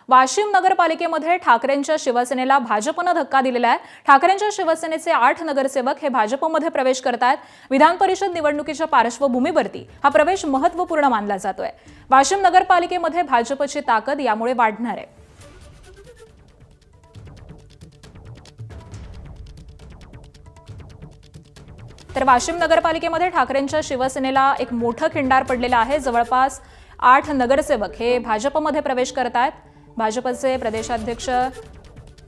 वाशिम नगरपालिकेमध्ये ठाकरेंच्या शिवसेनेला भाजपनं धक्का दिलेला आहे। ठाकरेंच्या शिवसेनेचे 8 नगरसेवक हे भाजपमध्ये प्रवेश करतात। विधान परिषद निवडणुकीच्या पार्श्वभूमीवरती हा प्रवेश महत्त्वपूर्ण मानला जातोय। वाशिम नगरपालिकेमध्ये भाजपची ताकद यामुळे वाढणार आहे। तर वाशिम नगरपालिकेमध्ये ठाकरेंच्या शिवसेनेला एक मोठं खिंडार पडलेलं आहे। जवळपास 8 नगरसेवक हे भाजपमध्ये प्रवेश करत आहेत। भाजपचे प्रदेशाध्यक्ष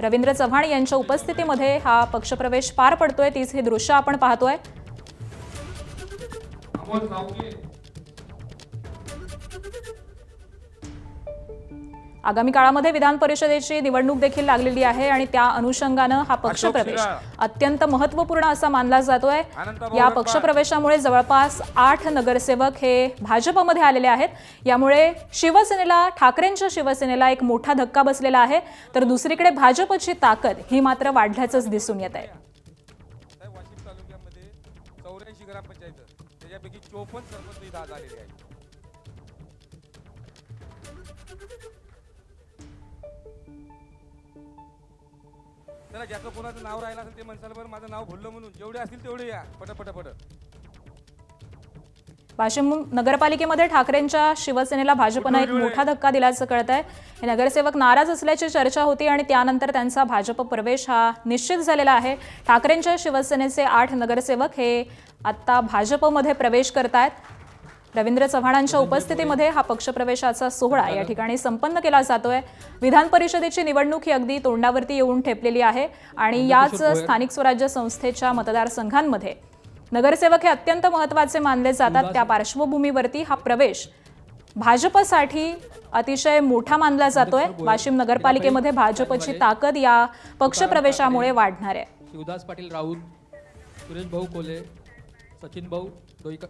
रवींद्र चव्हाण यांच्या उपस्थितीमध्ये हा पक्षप्रवेश पार पडतोय। तीच ही दृश्य आपण पाहतोय। आगामी काळामध्ये विधान परिषदेची निवडणूक देखील लागलेली आहे आणि त्या अनुषंगानं हा पक्षप्रवेश अत्यंत महत्त्वपूर्ण असा मानला जातोय। या पक्षप्रवेशामुळे जवळपास 8 नगरसेवक हे भाजपमध्ये आलेले आहेत। यामुळे शिवसेनेला, ठाकरेंच्या शिवसेनेला एक मोठा धक्का बसलेला आहे। तर दुसरीकडे भाजपची ताकद ही मात्र वाढल्याचंच दिसून येत आहे। वाशिम तालुक्यामध्ये 84 ग्रामपंचायत त्याच्यापैकी 54 सरपंच इथं आलेले आहेत। त्याला ज्याचं कोणाचं नाव राहिलं असेल ते म्हणसाल बरं माझं नाव भुललं म्हणून, जेवढे असतील तेवढे या पट। वाशिम नगरपालिकेमध्ये ठाकरेंच्या शिवसेनेला भाजपनं एक मोठा धक्का दिल्याचं कळतंय। हे नगरसेवक नाराज असल्याची चर्चा होती आणि त्यानंतर त्यांचा भाजप प्रवेश हा निश्चित झालेला आहे। ठाकरेंच्या शिवसेनेचे 8 नगरसेवक हे आता भाजपमध्ये प्रवेश करतायत। रवींद्र चव्हाणांच्या उपस्थितीमध्ये हा पक्षप्रवेशाचा सोहळा या ठिकाणी संपन्न केला जातोय। विधान परिषदेची निवडणूक ही अगदी तोंडावरती येऊन ठेपलेली आहे आणि याच स्थानिक स्वराज्य संस्थेच्या मतदारसंघांमध्ये नगरसेवक हे अत्यंत महत्त्वाचे मानले जातात। त्या पार्श्वभूमीवरती हा प्रवेश भाजपसाठी अतिशय मोठा मानला जातोय। वाशिम नगरपालिकेमध्ये भाजपची ताकद या पक्षप्रवेशामुळे वाढणार आहे। शिवदास पाटील राऊत, सुरेश भाऊ कोले, सचिन भाऊ डोईकर।